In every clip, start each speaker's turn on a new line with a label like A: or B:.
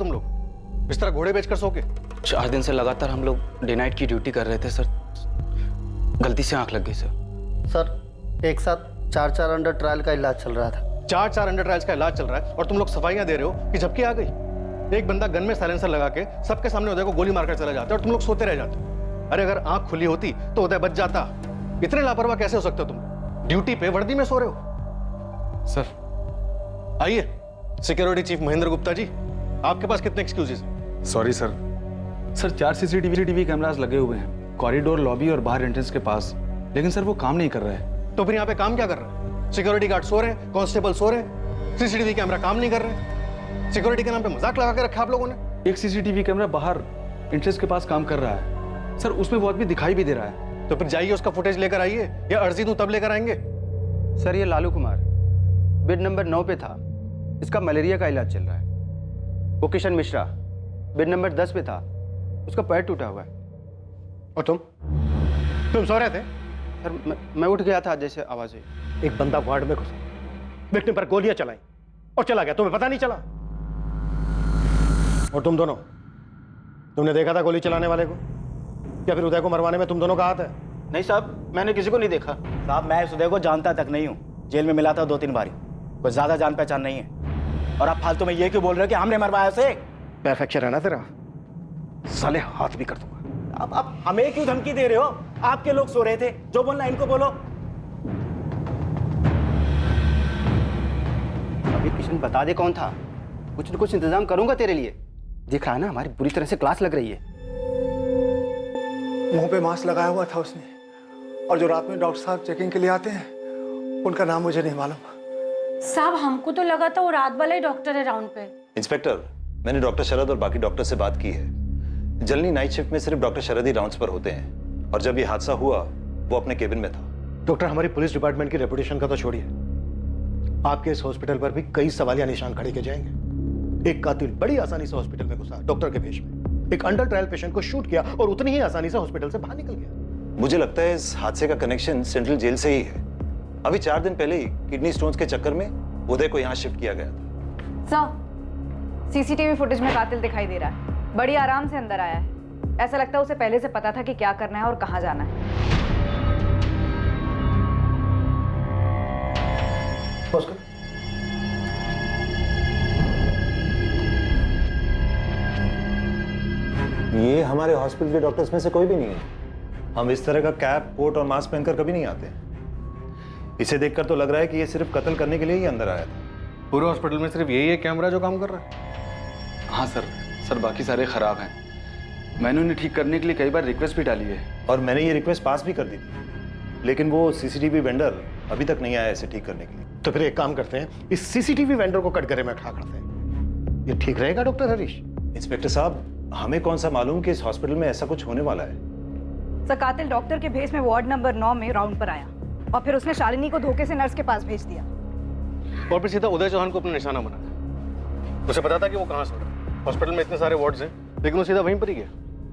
A: तुम लोग इस तरह घोड़े बेचकर सो के?
B: 4 दिन से लगातार हम लोग डे नाइट की ड्यूटी कर रहे थे सर, गलती से आंख लग गई सर।
C: सर एक साथ 4 अंडर ट्रायल का इलाज चल रहा था।
A: 4 अंडर ट्रायल्स का इलाज चल रहा है और तुम लोग सफाइयां दे रहे हो कि झपकी आ गई। एक बंदा गन में साइलेंसर लगा के सबके सामने उदय को गोली मारकर चला जाता है और तुम लोग सोते रह जाते हो। अरे अगर आंख खुली होती तो उदय बच जाता। इतने लापरवाह कैसे हो सकते हो तुम? ड्यूटी पे वर्दी में सो रहे हो।
D: सर
A: आइए सिक्योरिटी चीफ महेंद्र गुप्ता जी, आपके पास कितने excuses?
D: Sorry sir. Sir 4 CCTV cameras लगे हुए हैं कॉरिडोर, लॉबी और बाहर एंट्रेंस के पास, लेकिन सर वो काम नहीं कर रहे हैं।
A: तो फिर यहाँ पे काम क्या कर रहे हैं? सिक्योरिटी गार्ड सो रहे हैं, कांस्टेबल सो रहे हैं, सीसीटीवी कैमरा काम नहीं कर रहे। सिक्योरिटी के नाम पे मजाक लगा के रखा आप लोगों ने।
D: एक सीसीटीवी कैमरा बाहर एंट्रेंस के पास काम कर रहा है सर, उसमें वो आदमी दिखाई भी दे रहा है।
A: तो फिर जाइए उसका फुटेज लेकर आइए, या अर्जी दूं तब लेकर आएंगे?
B: सर ये लालू कुमार बेड नंबर 9 पे था, इसका मलेरिया का इलाज चल रहा है। वो किशन मिश्रा बेड नंबर 10 पे था, उसका पैर टूटा हुआ है।
A: और तुम सो रहे थे?
B: सर मैं उठ गया था जैसे आवाज हुई।
A: एक बंदा वार्ड में घुसा, विक्टिम पर गोलियां चलाई और चला गया, तुम्हें पता नहीं चला? और तुम दोनों, तुमने देखा था गोली चलाने वाले को? या फिर उदय को मरवाने में तुम दोनों का हाथ है?
B: नहीं साहब, मैंने किसी को नहीं देखा।
E: साहब मैं इस उदय को जानता तक नहीं हूँ, जेल में मिला था 2-3 बारी, कोई ज्यादा जान पहचान नहीं है। और आप फालतू में ये क्यों बोल रहे हो कि हमने मरवाया उसे?
A: पैर फ्रैक्चर है ना तेरा, साले हाथ भी कर दूंगा।
E: अब आप हमें क्यों धमकी दे रहे हो? आपके लोग सो रहे थे, जो बोलना इनको बोलो।
B: अभी किशन बता दे कौन था, कुछ न कुछ इंतजाम करूंगा तेरे लिए। दिख रहा है ना हमारी बुरी तरह से क्लास लग रही है।
F: मुंह पे मास्क लगाया हुआ था उसने, और जो रात में डॉक्टर साहब चेकिंग के लिए आते हैं उनका नाम मुझे नहीं मालूम।
G: साहब हमको तो लगा था वो रात वाला ही डॉक्टर है राउंड पे।
H: इंस्पेक्टर, मैंने डॉक्टर शरद और बाकी डॉक्टर से बात की है। जनरली नाइट शिफ्ट में सिर्फ डॉक्टर शरद ही राउंड्स पर होते हैं, और जब ये हादसा हुआ वो अपने केबिन में था।
A: डॉक्टर, हमारी पुलिस डिपार्टमेंट की रेपुटेशन का तो छोड़िए, आपके इस हॉस्पिटल पर भी कई सवालिया निशान खड़े किए जाएंगे। एक कातिल बड़ी आसानी से हॉस्पिटल में घुसा डॉक्टर के भेष में, एक अंडर ट्रायल पेशेंट को शूट किया और उतनी ही आसानी से हॉस्पिटल से बाहर निकल गया।
H: मुझे लगता है इस हादसे का कनेक्शन सेंट्रल जेल से ही है। अभी 4 दिन पहले ही किडनी स्टोन्स के चक्कर में उदय को यहाँ शिफ्ट किया गया था।
I: सर सीसीटीवी फुटेज में कातिल दिखाई दे रहा है, बड़ी आराम से अंदर आया है। ऐसा लगता है उसे पहले से पता था कि क्या करना है और कहाँ जाना है।
H: ये हमारे हॉस्पिटल के डॉक्टर्स में से कोई भी नहीं है। हम इस तरह का कैप, कोट और मास्क पहनकर कभी नहीं आते। इसे देखकर तो लग रहा है कि ये सिर्फ कत्ल करने के लिए ही अंदर आया था।
A: पूरे हॉस्पिटल में सिर्फ यही एक कैमरा जो काम कर रहा है?
D: हाँ सर बाकी सारे खराब हैं। मैंने उन्हें ठीक करने के लिए कई बार रिक्वेस्ट भी डाली है,
H: और मैंने ये रिक्वेस्ट पास भी कर दी थी, लेकिन वो सीसीटीवी वेंडर अभी तक नहीं आया इसे ठीक करने के लिए।
A: तो फिर एक काम करते हैं, इस सीसीटीवी वेंडर को कटघरे में खड़ा करते हैं। ये ठीक रहेगा डॉक्टर हरीश?
H: इंस्पेक्टर साहब, हमें कौन सा मालूम कि इस हॉस्पिटल में ऐसा कुछ होने वाला है।
I: सर कातिल डॉक्टर के भेष में वार्ड नंबर 9 में राउंड पर आया और फिर उसने शालिनी को धोखे से नर्स के पास भेज दिया
A: और फिर सीधा उदय चौहान को अपना निशाना बनाया। उसे पता था कि वो कहाँ सो रहा है। हॉस्पिटल में इतने सारे वार्ड्स हैं, लेकिन वो सीधा वहीं पर ही गया।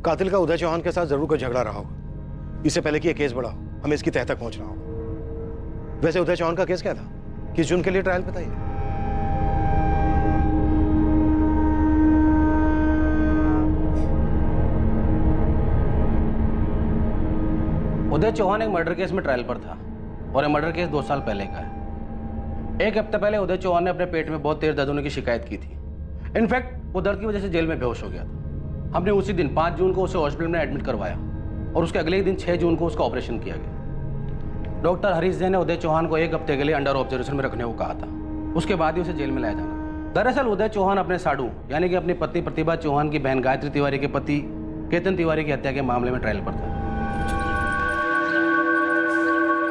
A: कातिल का उदय चौहान के साथ जरूर कोई झगड़ा रहा होगा। इससे पहले कि ये केस बढ़ा, हमें इसकी तह तक पहुंचना होगा। वैसे उदय चौहान का केस क्या था? किस जुर्म के लिए ट्रायल बताइए।
J: उदय चौहान एक मर्डर केस में ट्रायल पर था, और ये मर्डर केस 2 साल पहले का है। 1 हफ्ते पहले उदय चौहान ने अपने पेट में बहुत तेज दर्द होने की शिकायत की थी। इनफैक्ट वो दर्द की वजह से जेल में बेहोश हो गया था। हमने उसी दिन 5 जून को उसे हॉस्पिटल में एडमिट करवाया, और उसके अगले ही दिन 6 जून को उसका ऑपरेशन किया गया। डॉक्टर हरीश जैन ने उदय चौहान को 1 हफ्ते के लिए अंडर ऑब्जर्वेशन में रखने को कहा था। उसके बाद ही उसे जेल में लाया जाना। दरअसल उदय चौहान अपने साडू यानी कि अपनी पत्नी प्रतिभा चौहान की बहन गायत्री तिवारी के पति केतन तिवारी की हत्या के मामले में ट्रायल पर था।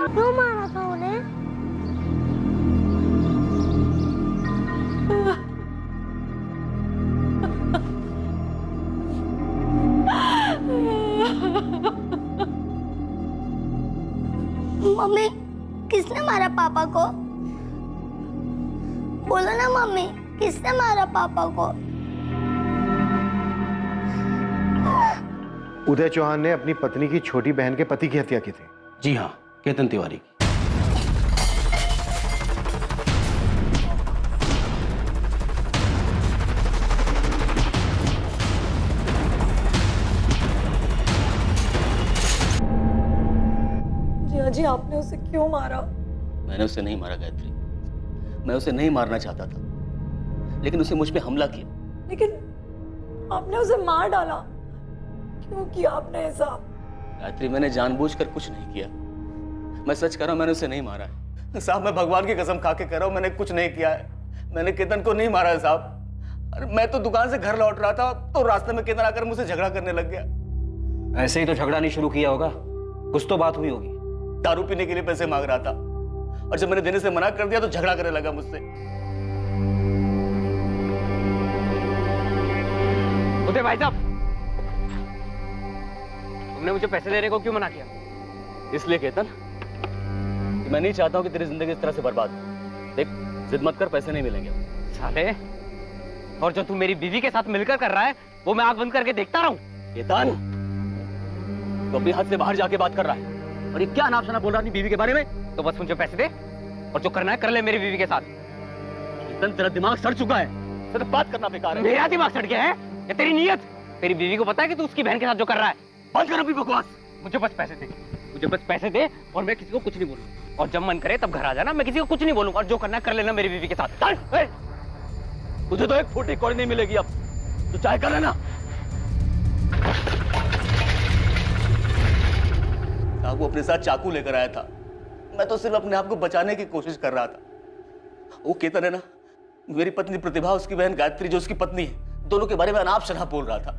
G: क्यों मारा था उन्हें?
K: मम्मी, किसने मारा पापा को? बोलो ना मम्मी, किसने मारा पापा को?
A: उदय चौहान ने अपनी पत्नी की छोटी बहन के पति की हत्या की थी।
J: जी हाँ, केतन तिवारी की।
G: आपने उसे क्यों मारा?
L: मैंने उसे नहीं मारा गायत्री, मैं उसे नहीं मारना चाहता था, लेकिन उसने मुझ पे हमला किया।
G: लेकिन आपने उसे मार डाला, क्यों किया आपने ऐसा?
L: गायत्री, मैंने जानबूझकर कुछ नहीं किया, मैं सच कह रहा हूं, मैंने उसे नहीं मारा है साहब। मैं भगवान की कसम खा के कह रहा हूं, मैंने कुछ नहीं किया है, मैंने केतन को नहीं मारा है साहब। अरे मैं तो दुकान से घर लौट रहा था तो रास्ते में केतन आकर मुझसे झगड़ा करने लग गया।
B: ऐसे ही तो झगड़ा नहीं शुरू किया होगा, कुछ तो बात हुई होगी।
L: दारू पीने के लिए पैसे मांग रहा था और जब मैंने देने से मना कर दिया तो झगड़ा करने लगा मुझसे।
B: उदय भाई साहब, तुमने मुझे पैसे देने को क्यों मना किया?
L: इसलिए केतन कि मैं नहीं चाहता हूं कि तेरी जिंदगी इस तरह से बर्बाद हो। देख, जिद मत कर, पैसे नहीं मिलेंगे
B: साले, और जो तू मेरी बीवी के साथ मिलकर कर रहा है वो मैं आंख बंद करके देखता रहूं?
L: केतन, तो अपनी हद से बाहर जाके बात कर रहा है और ये क्या नाम सुना बोल रहा है अपनी बीवी के बारे में?
B: तो बस मुझे पैसे दे और जो करना है कर ले मेरी बीवी के साथ।
L: केतन, तेरा दिमाग सड़ चुका है, तो बात करना बेकार है।
B: मेरा दिमाग सड़ गया है या तेरी नीयत? तेरी बीवी को पता है कि तू उसकी बहन के साथ जो कर रहा है?
L: बंद कर अपनी बकवास।
B: मुझे बस पैसे दे, मुझे बस पैसे दे और मैं किसी को कुछ नहीं बोलूंगा। और जब मन करे तब घर आ जाना, मैं किसी को कुछ नहीं बोलूंगा। और जो करना है कर लेना मेरी बीवी के साथ।
L: तुझे तो एक फुट कौड़ी नहीं मिलेगी अब, तो चाहे कर लेना। साहब, वो अपने साथ चाकू लेकर आया था, मैं तो सिर्फ अपने आप को बचाने की कोशिश कर रहा था। वो केतन है ना, मेरी पत्नी प्रतिभा, उसकी बहन गायत्री जो उसकी पत्नी है, दोनों के बारे में अनाप शनाप बोल रहा था।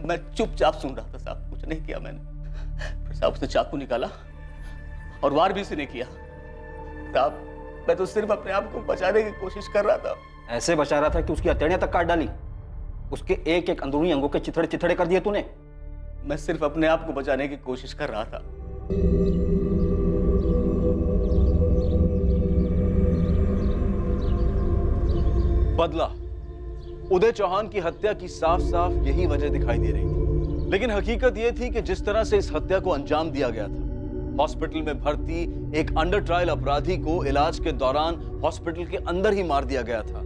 L: मैं चुपचाप सुन रहा था साहब, कुछ नहीं किया मैंने। फिर साहब उसने चाकू निकाला और वार भी उसने किया। साहब, मैं तो सिर्फ अपने आप को बचाने की कोशिश कर रहा था।
B: ऐसे बचा रहा था कि उसकी हथेलियां तक काट डाली, उसके एक एक अंदरूनी अंगों के चिथड़े चिथड़े कर दिए तूने।
L: मैं सिर्फ अपने आप को बचाने की कोशिश कर रहा था।
D: बदला, उदय चौहान की हत्या की साफ साफ यही वजह दिखाई दे रही थी, लेकिन हकीकत यह थी कि जिस तरह से इस हत्या को अंजाम दिया गया था, हॉस्पिटल में भर्ती एक अंडर ट्रायल अपराधी को इलाज के दौरान हॉस्पिटल के अंदर ही मार दिया गया था।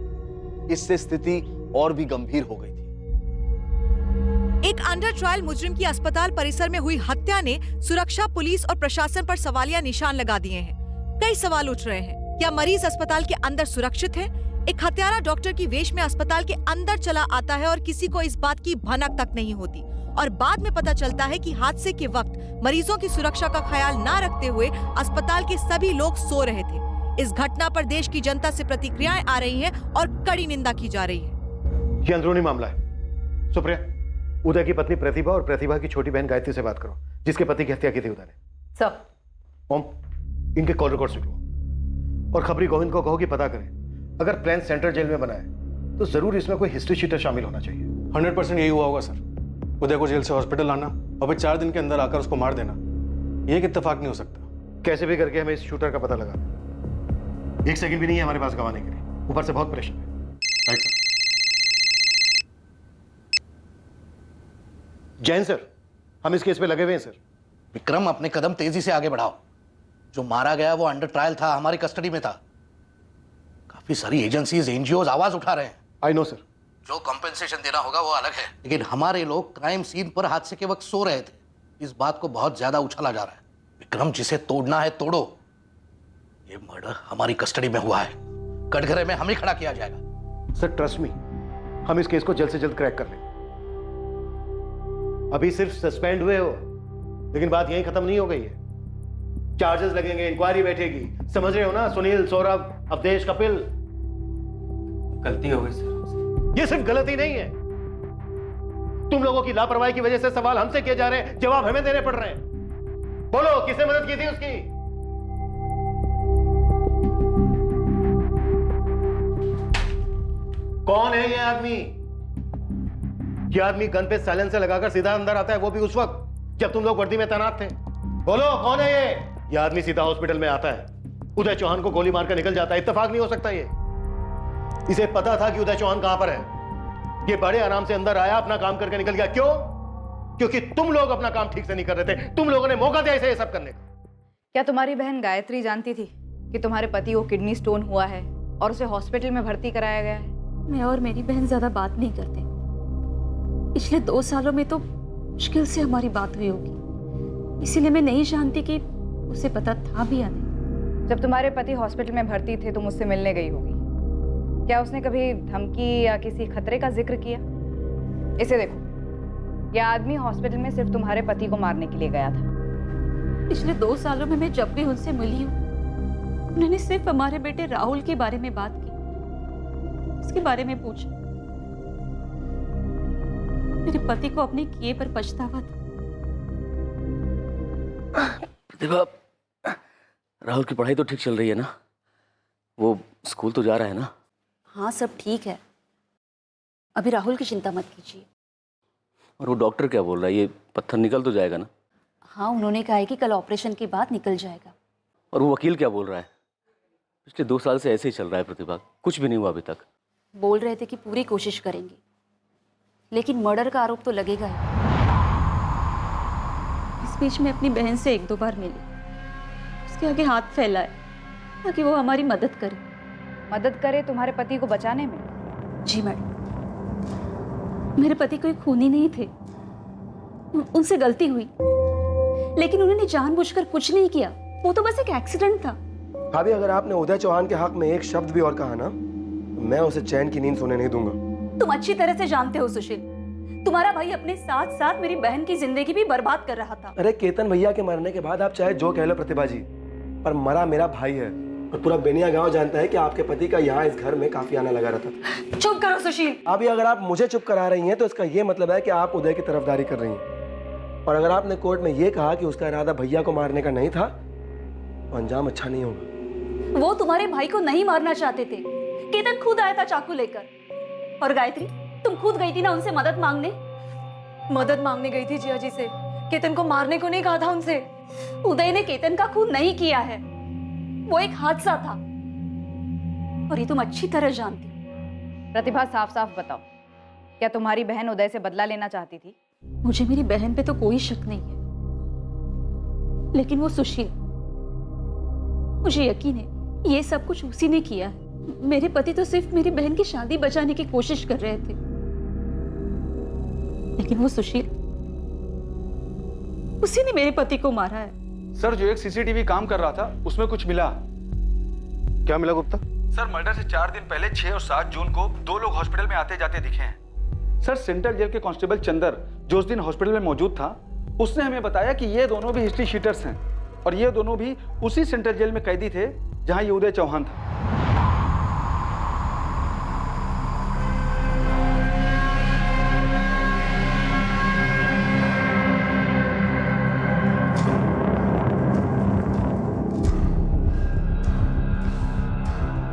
D: इससे स्थिति और भी गंभीर हो गई थी।
M: एक अंडर ट्रायल मुजरिम की अस्पताल परिसर में हुई हत्या ने सुरक्षा, पुलिस और प्रशासन पर सवालिया निशान लगा दिए हैं। कई सवाल उठ रहे हैं, क्या मरीज अस्पताल के अंदर सुरक्षित है? एक हत्यारा डॉक्टर की वेश में अस्पताल के अंदर चला आता है और किसी को इस बात की भनक तक नहीं होती, और बाद में पता चलता है कि हादसे के वक्त मरीजों की सुरक्षा का ख्याल न रखते हुए अस्पताल के सभी लोग सो रहे थे। इस घटना पर देश की जनता से प्रतिक्रियाएं आ रही हैं और कड़ी निंदा की जा रही है।
A: ये अंदरूनी मामला है। सुप्रिया, उदय की पत्नी प्रतिभा और प्रतिभा की छोटी बहन गायत्री से बात करो, जिसके पति की हत्या की थी उदय ने।
I: सर।
A: ओम, इनके कॉल रिकॉर्ड्स निकलो और खबरी गोविंद को कहो कि पता करें, अगर प्लान सेंट्रल जेल में बना है तो जरूर इसमें कोई हिस्ट्री शीटर शामिल होना चाहिए।
F: 100% यही हुआ होगा सर। उदय को जेल से हॉस्पिटल लाना और फिर 4 दिन के अंदर आकर उसको मार देना, ये एक इत्तेफाक नहीं हो सकता।
A: कैसे भी करके हमें इस शूटर का पता लगा। 1 सेकंड भी नहीं है हमारे पास गंवाने के लिए, ऊपर से बहुत प्रेशर है। Right sir. जैन सर, हम इस केस पे लगे हुए हैं सर।
N: विक्रम, अपने कदम तेजी से आगे बढ़ाओ। जो मारा गया वो अंडर ट्रायल था, हमारी कस्टडी में था। काफी सारी एजेंसीज, एनजीओ आवाज उठा रहे हैं।
A: I know sir.
N: जो कंपेंसेशन देना होगा वो अलग है, लेकिन हमारे लोग क्राइम सीन पर हादसे के वक्त सो रहे थे। इस बात को बहुत ज्यादा उछाला जा रहा है। विक्रम, जिसे तोड़ना है तोड़ो। ये मर्डर हमारी कस्टडी में हुआ है, कटघरे में हम ही खड़ा किया जाएगा।
A: सर ट्रस्ट मी, हम इस केस को जल्द से जल्द क्रैक कर लेंगे। अभी सिर्फ सस्पेंड हुए हो, लेकिन बात यहीं खत्म नहीं हो गई है। चार्जेस लगेंगे, इंक्वायरी बैठेगी, समझ रहे हो ना? सुनील, सौरभ, अवधेश, कपिल।
B: गलती हो गई सर।
A: ये सिर्फ गलती नहीं है, तुम लोगों की लापरवाही की वजह से सवाल हमसे किए जा रहे हैं, जवाब हमें देने पड़ रहे हैं। बोलो, किसने मदद की थी उसकी? कौन है ये आदमी? ये आदमी गन पे साइलेंसर लगाकर सीधा अंदर आता है, वो भी उस वक्त जब तुम लोग वर्दी में तैनात थे। बोलो, कौन है ये? ये आदमी सीधा हॉस्पिटल में आता है, उदय चौहान को गोली मारकर निकल जाता है। इत्तेफाक नहीं हो सकता ये। इसे पता था कि उदय चौहान कहां पर है। ये बड़े आराम से अंदर आया, अपना काम करके निकल गया। क्यों? क्योंकि तुम लोग अपना काम ठीक से नहीं कर रहे थे। तुम लोगों ने मौका दिया इसे ये सब करने का।
I: क्या तुम्हारी बहन गायत्री जानती थी कि तुम्हारे पति को किडनी स्टोन हुआ है और उसे हॉस्पिटल में भर्ती कराया गया है?
G: मैं और मेरी बहन ज्यादा बात नहीं करते। पिछले 2 सालों में तो मुश्किल से हमारी बात हुई होगी, इसीलिए मैं नहीं जानती कि
O: उसे पता था भी या नहीं?
I: जब तुम्हारे पति हॉस्पिटल में भर्ती थे तो मुझसे मिलने गई होगी। क्या उसने कभी धमकी या किसी खतरे का जिक्र किया? इसे देखो, यह आदमी हॉस्पिटल में सिर्फ तुम्हारे पति को मारने के लिए गया था।
O: पिछले 2 सालों में मैं जब भी उनसे मिली हूँ, उन्होंने सिर्फ हमारे बेटे राहुल के बारे में बात की, उसके बारे में पूछा। मेरे पति को अपने किए पर पछतावा था।
L: प्रतिभा, राहुल की पढ़ाई तो ठीक चल रही है ना? वो स्कूल तो जा रहा है ना?
O: हाँ, सब ठीक है। अभी राहुल की चिंता मत कीजिए।
L: और वो डॉक्टर क्या बोल रहा है? ये पत्थर निकल तो जाएगा ना?
O: हाँ, उन्होंने कहा है कि कल ऑपरेशन के बाद निकल जाएगा।
L: और वो वकील क्या बोल रहा है? पिछले 2 साल से ऐसे ही चल रहा है प्रतिभा, कुछ भी नहीं हुआ अभी तक।
O: बोल रहे थे कि पूरी कोशिश करेंगे, लेकिन मर्डर का आरोप तो लगेगा ही। इस बीच में अपनी बहन से 1-2 बार मिली, उसके आगे हाथ फैलाए ताकि वो हमारी मदद करे।
I: मदद करे तुम्हारे पति को बचाने में?
O: जी मैडम, मेरे पति कोई खूनी नहीं थे, उनसे गलती हुई, लेकिन उन्होंने जानबूझकर कुछ नहीं किया। वो तो बस एक एक्सीडेंट था।
P: भाभी, अगर आपने उदय चौहान के हक में एक शब्द भी और कहा ना, तो मैं उसे चैन की नींद सोने नहीं दूंगा।
O: तुम अच्छी तरह से जानते हो सुशील, तुम्हारा भाई अपने साथ साथ मेरी बहन की जिंदगी भी बर्बाद कर रहा था।
P: अरे केतन भैया के मरने के बाद आप चाहे जो कह लो प्रतिभा जी, पर मरा मेरा भाई है। और पूरा बेनिया गांव जानता है कि आपके पति का यहाँ इस घर में काफी आना लगा रहता था।
O: चुप करो सुशील।
P: अभी अगर आप मुझे चुप करा रही हैं तो इसका ये मतलब है कि आप उदय की तरफदारी कर रही हैं। और अगर आपने कोर्ट में ये कहा कि उसका इरादा भैया को मारने का नहीं था, तो अंजाम अच्छा नहीं होगा।
O: वो तुम्हारे भाई को नहीं मारना चाहते थे। केतन खुद आया था चाकू लेकर। और गायत्री, तुम खुद गई थी ना उनसे मदद मांगने?
G: मदद मांगने गई थी जिया जी से, केतन को मारने को नहीं कहा था उनसे।
O: उदय ने केतन का खून नहीं किया है, वो एक हादसा था, और ये तुम अच्छी तरह जानती हो।
I: प्रतिभा, साफ साफ बताओ, क्या तुम्हारी बहन उदय से बदला लेना चाहती थी?
O: मुझे मेरी बहन पे तो कोई शक नहीं है, लेकिन वो सुशील, मुझे यकीन है ये सब कुछ उसी ने किया है। मेरे पति तो सिर्फ मेरी बहन की शादी बचाने की कोशिश कर रहे थे, लेकिन वो सुशील, उसी ने मेरे पति को मारा है।
B: सर, जो एक सीसीटीवी काम कर रहा था उसमें कुछ मिला।
A: क्या मिला गुप्ता?
B: सर, मर्डर से 4 दिन पहले 6 और 7 जून को 2 लोग हॉस्पिटल में आते जाते दिखे हैं। सर, सेंट्रल जेल के कांस्टेबल चंदर, जो उस दिन हॉस्पिटल में मौजूद था, उसने हमें बताया कि ये दोनों भी हिस्ट्री शीटर्स हैं और ये दोनों भी उसी सेंट्रल जेल में कैदी थे जहां ये उदय चौहान था।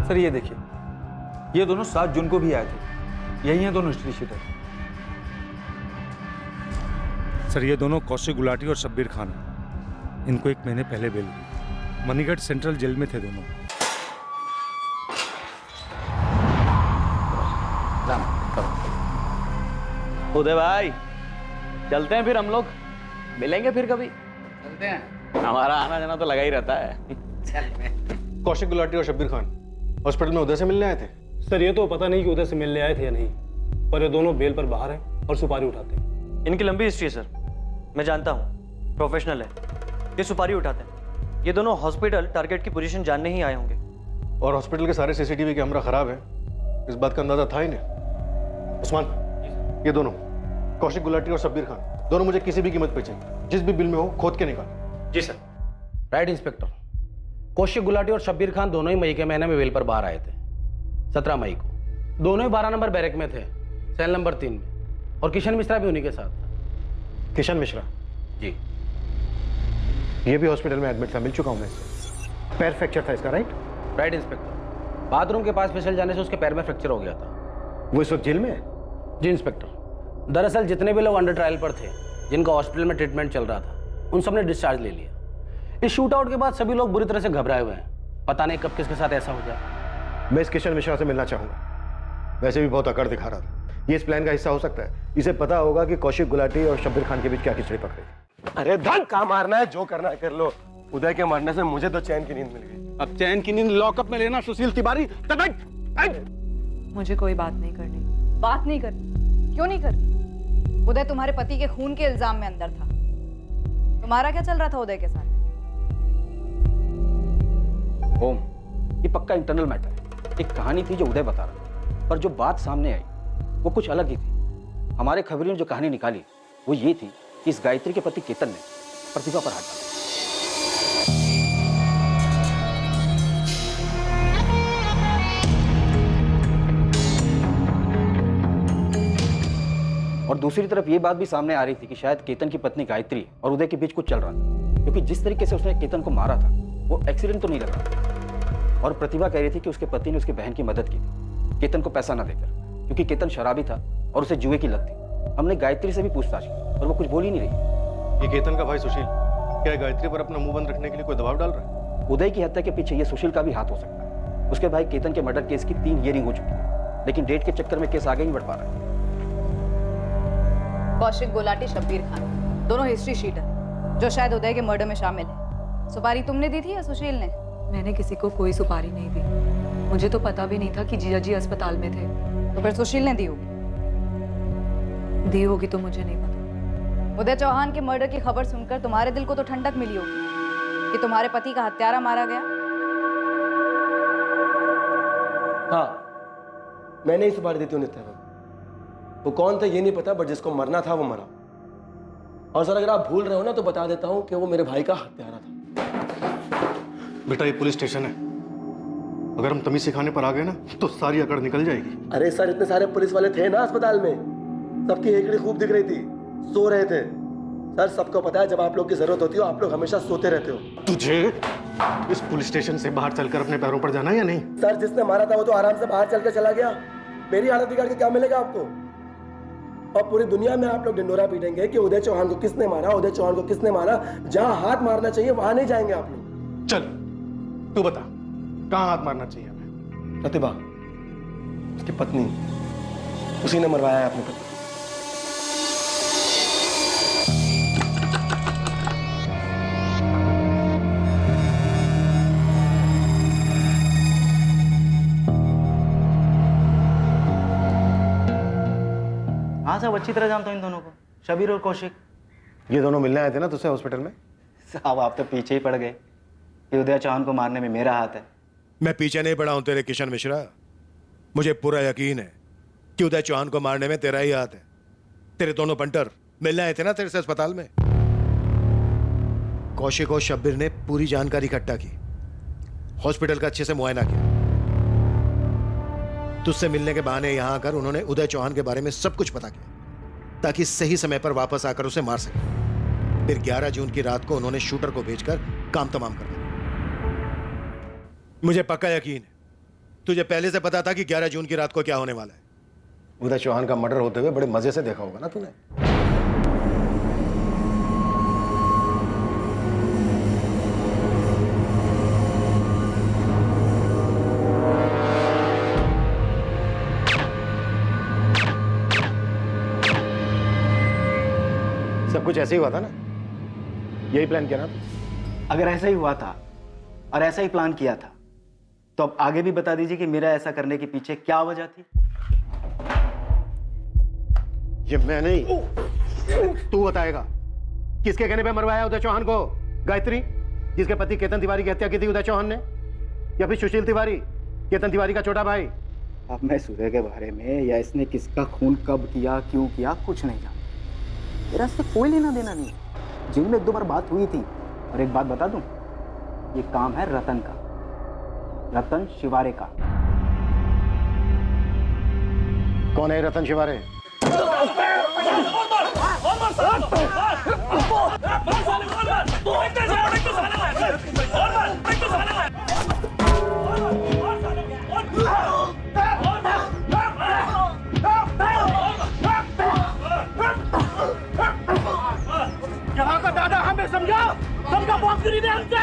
B: सर, ये देखिए, ये दोनों 7 जून को भी आए थे। यही हैं दोनों हिस्ट्री शीटर।
Q: सर, ये दोनों कौशिक गुलाटी और शब्बीर खान हैं। इनको 1 महीने पहले बेल हुई। मणिगढ़ सेंट्रल जेल में थे दोनों।
D: उदय भाई, चलते हैं फिर हम लोग, मिलेंगे फिर कभी। चलते हैं, हमारा आना जाना तो लगा ही रहता है।
F: कौशिक गुलाटी और शब्बीर खान हॉस्पिटल में उदय से मिलने आए थे।
R: सर, ये तो पता नहीं कि उदय से मिलने आए थे या नहीं, पर ये दोनों बेल पर बाहर हैं और सुपारी उठाते हैं।
S: इनकी लंबी हिस्ट्री है सर, मैं जानता हूँ, प्रोफेशनल है। ये सुपारी उठाते हैं। ये दोनों हॉस्पिटल टारगेट की पोजीशन जानने ही आए होंगे।
F: और हॉस्पिटल के सारे सीसीटीवी कैमरा खराब है, इस बात का अंदाजा था ही नहीं। उस्मान, ये दोनों कौशिक गुलाटी और शब्बीर खान दोनों मुझे किसी भी कीमत पे चाहिए। जिस भी बिल में हो खोद के निकाल।
J: जी sir. Right inspector. Kaushik Gulati और शब्बीर खान दोनों ही मई के महीने में बेल पर बाहर आए थे, 17 मई को। दोनों ही 12 नंबर बैरक में थे, सेल नंबर 3 में। और किशन मिश्रा भी उन्हीं के साथ था।
A: किशन मिश्रा?
J: जी।
A: ये भी हॉस्पिटल में एडमिट था, मिल चुका हूं मैं इससे। पैर फ्रैक्चर था इसका, राइट?
J: Right inspector. बाथरूम के पास फिसल जाने से उसके पैर में फ्रैक्चर हो गया था।
A: वो इस वक्त जेल में है?
J: जी इंस्पेक्टर। दरअसल जितने भी लोग अंडर ट्रायल पर थे, जिनका हॉस्पिटल में ट्रीटमेंट चल रहा था, उन सब ने डिस्चार्ज ले लिया। इस शूट आउट के बाद सभी लोग बुरी तरह से घबराए हुए हैं। पता नहीं कब किसके साथ ऐसा हो जाए।
A: मैं इस किशन मिश्रा से मिलना चाहूंगा। वैसे भी बहुत अकड़ दिखा रहा था। ये इस प्लान का हिस्सा हो सकता है। इसे पता होगा कि कौशिक गुलाटी और शब्बीर खान के बीच क्या खिचड़ी पक रही।
P: अरे धक्का मारना है, जो करना है कर लो। उदय के मरने से मुझे तो चैन की नींद मिल गई।
B: अब चैन की नींद लॉकअप में लेना सुशील तिवारी।
I: मुझे कोई बात नहीं करनी। बात नहीं करनी? क्यों नहीं करनी? उदय तुम्हारे पति के खून के इल्जाम में अंदर था। तुम्हारा क्या चल रहा था उदय के साथ?
T: ओम, ये पक्का इंटरनल मैटर है। एक कहानी थी जो उदय बता रहा था, पर जो बात सामने आई वो कुछ अलग ही थी। हमारे खबरियों ने जो कहानी निकाली वो ये थी कि इस गायत्री के पति केतन ने प्रतिभा पर हाथ डाला। और दूसरी तरफ ये बात भी सामने आ रही थी कि शायद केतन की पत्नी गायत्री और उदय के बीच कुछ चल रहा था, क्योंकि जिस तरीके से उसने केतन को मारा था वो एक्सीडेंट तो नहीं लग रहा था। और प्रतिभा कह रही थी कि उसके पति ने उसकी बहन की मदद की थी केतन को पैसा ना देकर, क्योंकि केतन शराबी था और उसे जुए की लत थी। हमने गायत्री से भी पूछताछ की और वो कुछ बोल ही नहीं रही।
F: ये केतन का भाई सुशील क्या गायत्री पर अपना मुंह बंद रखने के लिए कोई दबाव डाल रहा है?
T: उदय की हत्या के पीछे ये सुशील का भी हाथ हो सकता है। उसके भाई केतन के मर्डर केस की 3 हियरिंग हो चुकी है, लेकिन डेट के चक्कर में केस आगे नहीं बढ़ पा रहा है।
I: कौशिक गुलाटी, शब्बीर खान, दोनों हिस्ट्री शीटर जो शायद उदय के मर्डर में शामिल है। सुपारी तुमने दी थी या सुशील ने?
G: मैंने किसी को कोई सुपारी नहीं दी। मुझे तो पता भी नहीं था कि जीजा जी अस्पताल में थे।
I: तो फिर सुशील ने दी होगी।
G: दी होगी तो मुझे नहीं पता।
I: उदय चौहान के मर्डर की खबर सुनकर तुम्हारे दिल को तो ठंडक मिली होगी कि तुम्हारे पति का हत्यारा मारा गया।
P: हाँ, मैंने ही सुपारी दी थी उन्हें। वो कौन था ये नहीं पता, बट जिसको मरना था वो मरा। और सर अगर आप भूल रहे हो ना तो बता देता हूं कि वो मेरे भाई का हत्यारा था।
F: बेटा ये पुलिस स्टेशन है, अगर हम तमीज सिखाने पर आ गए ना तो सारी अकड़ निकल जाएगी।
P: अरे सर इतने सारे पुलिस वाले थे ना अस्पताल में, सबकी हेकड़ी खूब दिख रही थी, सो रहे थे। सर सबको पता है जब आप लोग की जरूरत होती हो आप लोग हमेशा सोते रहते हो।
F: तुझे इस पुलिस स्टेशन से बाहर चलकर अपने पैरों पर जाना है या नहीं?
P: सर जिसने मारा था वो तो आराम से बाहर चलकर चला गया, मेरी हालत बिगाड़ के क्या मिलेगा आपको? और पूरी दुनिया में आप लोग ढिंडोरा पीटेंगे कि उदय चौहान को किसने मारा, उदय चौहान को किसने मारा। जहां हाथ मारना चाहिए वहां नहीं जाएंगे आप लोग।
F: चल तू बता कहां हाथ मारना चाहिए हमें?
P: प्रतिभा, उसकी पत्नी, उसी ने मरवाया है अपने पति।
E: हाँ साहब, अच्छी तरह जानता हूँ इन दोनों को, शबीर और कौशिक।
A: ये दोनों मिलने आए थे ना तुझसे हॉस्पिटल में?
E: साहब आप तो पीछे ही पड़ गए कि उदय चौहान को मारने में मेरा हाथ है।
H: मैं पीछे नहीं पड़ा हूं तेरे किशन मिश्रा। मुझे पूरा यकीन है कि उदय चौहान को मारने में तेरा ही हाथ है। तेरे दोनों पंटर मिलने आए थे ना तेरे से अस्पताल में। कौशिक और शब्बीर ने पूरी जानकारी इकट्ठा की, हॉस्पिटल का अच्छे से मुआयना किया। तुझसे मिलने के बहाने यहां आकर उन्होंने उदय चौहान के बारे में सब कुछ पता किया ताकि सही समय पर वापस आकर उसे मार सके। फिर 11 जून की रात को उन्होंने शूटर को भेजकर काम तमाम कर दिया। मुझे पक्का यकीन है तुझे पहले से पता था कि 11 जून की रात को क्या होने वाला है।
A: उदय चौहान का मर्डर होते हुए बड़े मजे से देखा होगा ना तूने। सब कुछ ऐसे ही हुआ था ना? यही प्लान किया ना?
E: अगर ऐसा ही हुआ था और ऐसा ही प्लान किया था तो अब आगे भी बता दीजिए कि मेरा ऐसा करने के पीछे क्या वजह थी।
A: ये मैं नहीं, तू बताएगा। किसके कहने पे मरवाया उदय चौहान को? गायत्री, जिसके पति केतन तिवारी की हत्या की थी उदय चौहान ने, या फिर सुशील तिवारी, केतन तिवारी का छोटा भाई?
E: अब मैं सूर्य के बारे में या इसने किसका खून कब किया, क्यों किया, कुछ नहीं जानता। मेरा इससे कोई लेना देना नहीं। जेल में 1-2 बार बात हुई थी। और एक बात बता दूं, ये काम है रतन का, रतन शिवारे का।
A: कौन है रतन शिवारे?
U: यहाँ का दादा हमें समझा, सबका बॉक्स नहीं दे हमसे।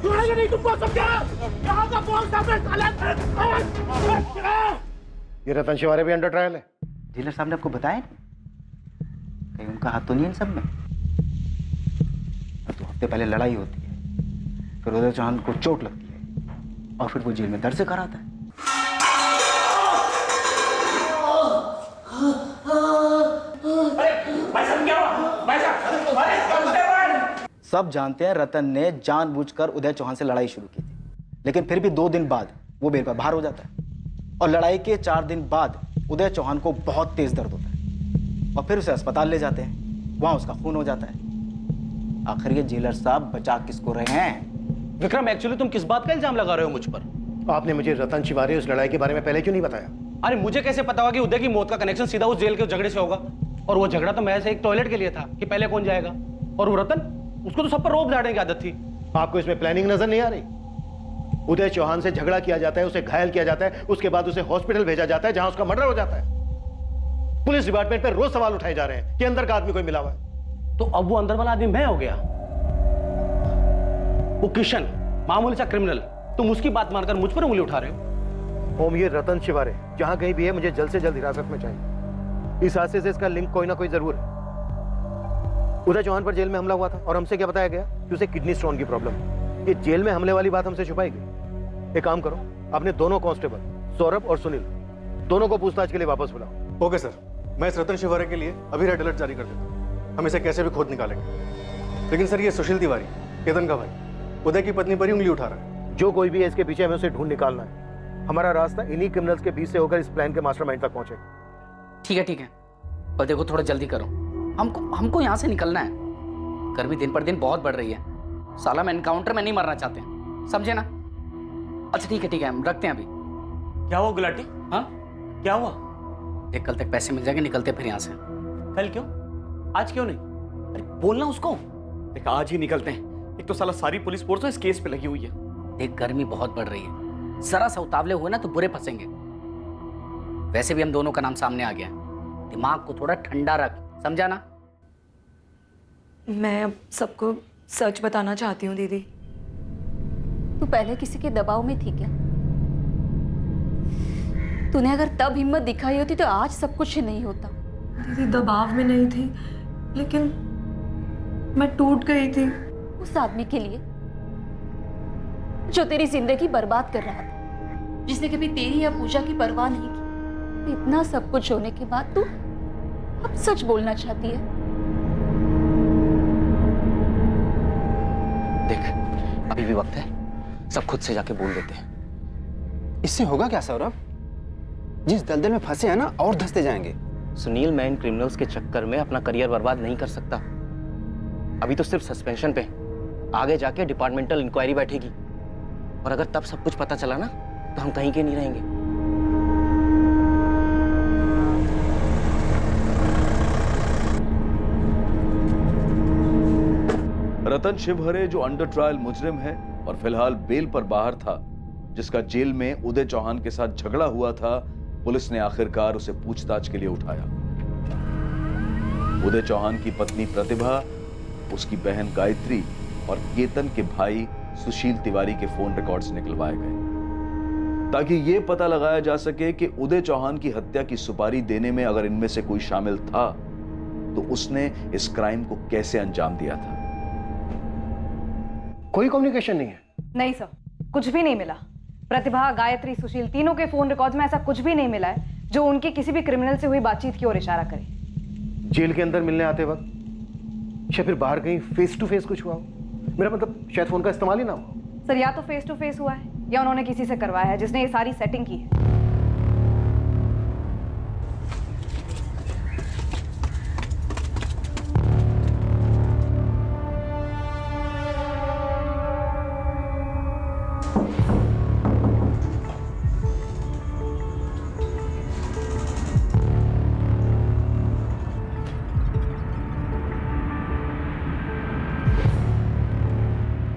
U: छोड़ेंगे नहीं तुमको, समझा? यहाँ का बॉक्स हमें साले।
A: ये रतन शिवारे भी अंडर ट्रायल है?
E: डीलर साहब ने आपको बताया कहीं उनका हाथ तो नहीं इन सब में? 2 हफ्ते पहले लड़ाई होती है, फिर उदय चौहान को चोट लगती है और फिर वो जेल में दर्द से कराता है। सब जानते हैं रतन ने जानबूझकर उदय चौहान से लड़ाई शुरू की थी, लेकिन फिर भी 2 दिन बाद वो बेल पर बाहर हो जाता है और लड़ाई के 4 दिन बाद उदय चौहान को बहुत तेज दर्द होता है और फिर उसे अस्पताल ले जाते हैं, वहां उसका खून हो जाता है। आखिर ये जेलर साहब बचा किसको रहे हैं?
J: विक्रम, एक्चुअली तुम किस बात का इल्जाम लगा रहे हो मुझ पर?
A: आपने मुझे रतन शिवारे उस लड़ाई के बारे में पहले क्यों नहीं बताया?
J: अरे मुझे कैसे पता होगा कि उदय की मौत का कनेक्शन सीधा उस जेल के झगड़े से होगा? और वो झगड़ा तो महज एक टॉयलेट के लिए था कि पहले कौन जाएगा। और वो रतन, उसको तो सब पर रोब झाड़ने की आदत थी।
A: आपको इसमें प्लानिंग नजर नहीं आ रही? उदय चौहान से झगड़ा किया जाता है, उसे घायल किया जाता है, उसके बाद उसे हॉस्पिटल भेजा जाता है जहां उसका मर्डर हो जाता है। पुलिस डिपार्टमेंट पर रोज सवाल उठाए जा रहे हैं कि अंदर का आदमी कोई मिला हुआ है।
J: तो अब वो अंदर वाला आदमी मैं हो गया? वो किशन, मामूली सा क्रिमिनल, तुम उसकी बात मानकर मुझ पर उंगली उठा रहे हो।
A: ओम, ये रतन शिवारे जहां कहीं भी है, मुझे जल्द से जल्द हिरासत में चाहिए। इस हादसे से इसका लिंक कोई ना कोई जरूर है। उदय चौहान पर जेल में हमला हुआ था और हमसे क्या बताया गया कि उसे किडनी स्टोन की प्रॉब्लम है। ये जेल में हमले वाली बात हमसे छुपाई गई। एक काम करो, अपने दोनों कांस्टेबल सौरभ और सुनील दोनों को पूछताछ के लिए वापस बुलाओ। ओके सर, मैं इस रतन शिवारे के लिए अभी रेड अलर्ट जारी कर देता हूँ। हम इसे कैसे भी खोद निकालेंगे। लेकिन सर, ये सुशील तिवारी, केतन का भाई, उदय की पत्नी पर ही उंगली उठा रहा है। जो कोई भी है इसके पीछे, हमें उसे ढूंढ निकालना है। हमारा रास्ता इन्हीं क्रिमिनल्स के बीच से होकर इस प्लान के मास्टरमाइंड तक पहुंचेगा।
N: ठीक है, पर देखो थोड़ा जल्दी करो, हमको यहाँ से निकलना है। गर्मी दिन पर दिन बहुत बढ़ रही है। साला मैं एनकाउंटर में नहीं मरना चाहते, समझे ना? अच्छा ठीक है, हम रखते हैं अभी।
S: क्या हुआ गुलाटी?
N: हाँ
S: क्या हुआ?
N: देख, कल तक पैसे मिल जाएंगे, निकलते फिर यहाँ से।
S: कल क्यों? आज क्यों नहीं? अरे बोलना उसको। देख, आज ही निकलते हैं। एक तो साला सारी पुलिस फोर्स इस केस पे लगी हुई है।
N: देख, गर्मी बहुत बढ़ रही है, जरा सा उतावले हुए ना तो बुरे फंसेंगे। वैसे भी हम दोनों का नाम सामने आ गया है, दिमाग को थोड़ा ठंडा रख, समझा ना?
G: मैं अब सबको सच बताना चाहती हूँ दीदी।
O: तू पहले किसी के दबाव में थी क्या? तूने अगर तब हिम्मत दिखाई होती तो आज सब कुछ नहीं होता।
G: दीदी, दबाव में नहीं थी, लेकिन मैं टूट गई थी
O: उस आदमी के लिए जो तेरी जिंदगी बर्बाद कर रहा था, जिसने कभी तेरी या पूजा की परवाह नहीं की। इतना सब कुछ होने के बाद तू अब सच बोलना चाहती है?
E: देख, अभी भी वक्त है, सब खुद से जाके बोल देते हैं। इससे होगा क्या सौरभ? जिस दलदल में फंसे हैं ना, और धंसते जाएंगे।
L: सुनील, मैं इन क्रिमिनल्स के चक्कर में अपना करियर बर्बाद नहीं कर सकता। अभी तो सिर्फ सस्पेंशन पे, आगे जाके डिपार्टमेंटल इंक्वायरी बैठेगी और अगर तब सब कुछ पता चला ना तो हम कहीं के नहीं रहेंगे।
D: रतन शिवहरे जो अंडर ट्रायल मुजरिम है और फिलहाल बेल पर बाहर था, जिसका जेल में उदय चौहान के साथ झगड़ा हुआ था, पुलिस ने आखिरकार उसे पूछताछ के लिए उठाया। उदय चौहान की पत्नी प्रतिभा, उसकी बहन गायत्री और केतन के भाई सुशील तिवारी के फोन रिकॉर्ड्स निकलवाए गए ताकि यह पता लगाया जा सके कि उदय चौहान की हत्या की सुपारी देने में अगर इनमें से कोई शामिल था तो उसने इस क्राइम को कैसे अंजाम दिया था।
A: कोई कम्युनिकेशन नहीं है?
I: नहीं सर, कुछ भी नहीं मिला। प्रतिभा, गायत्री, सुशील, तीनों के फोन रिकॉर्ड्स में ऐसा कुछ भी नहीं मिला है जो उनकी किसी भी क्रिमिनल से हुई बातचीत की ओर इशारा करे।
A: जेल के अंदर मिलने आते वक्त या फिर बाहर कहीं फेस टू फेस कुछ हुआ हो? मेरा मतलब शायद फोन का इस्तेमाल ही ना हो।
I: सर, या तो फेस टू फेस हुआ है या उन्होंने किसी से करवाया है जिसने ये सारी सेटिंग की है।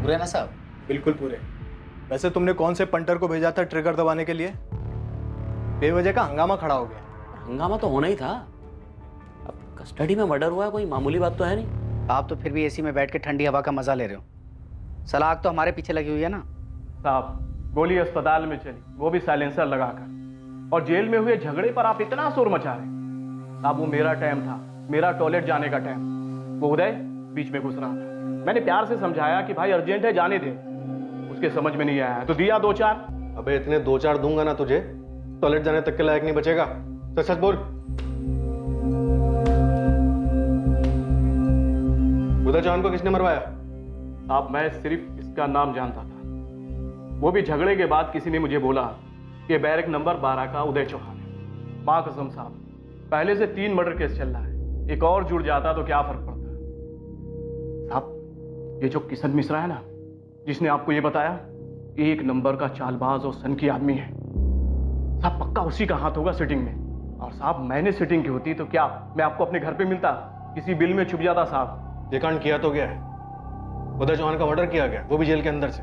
N: पूरे ना साहब?
C: बिल्कुल पूरे। वैसे तुमने कौन से पंटर को भेजा था ट्रिगर दबाने के लिए? बेवजह का हंगामा खड़ा हो गया।
L: हंगामा तो होना ही था। अब कस्टडी में मर्डर हुआ है, कोई मामूली बात तो है नहीं।
N: आप तो फिर भी एसी में बैठ के ठंडी हवा का मजा ले रहे हो। सलाख तो हमारे पीछे लगी हुई है ना
R: साहब। गोली अस्पताल में चली, वो भी साइलेंसर लगाकर, और जेल में हुए झगड़े पर आप इतना शोर मचा रहे। साहब, वो मेरा टाइम था, मेरा टॉयलेट जाने का टाइम। वो उदय बीच में घुस रहा था। मैंने प्यार से समझाया कि भाई अर्जेंट है, जाने दे। उसके समझ में नहीं आया तो दिया 2-4।
F: अबे इतने 2-4 दूंगा ना तुझे, टॉयलेट जाने तक के लायक नहीं बचेगा। सच सच बोल। उदय चौहान को किसने मरवाया?
R: साहब मैं सिर्फ इसका नाम जानता था, वो भी झगड़े के बाद किसी ने मुझे बोला कि बैरक नंबर 12 का उदय चौहान है। माँ कसम साहब, पहले से 3 मर्डर केस चल रहा है, एक और जुड़ जाता तो क्या फर्क पड़ता। साहब ये जो किशन मिश्रा है ना, जिसने आपको ये बताया, 1 नंबर का चालबाज और सनकी आदमी है साहब, पक्का उसी का हाथ होगा सेटिंग में। और साहब मैंने सेटिंग की होती तो क्या मैं आपको अपने घर पे मिलता, किसी बिल में छुप जाता साहब।
F: ये कांड किया तो गया है, उदय चौहान का मर्डर किया गया, वो भी जेल के अंदर से।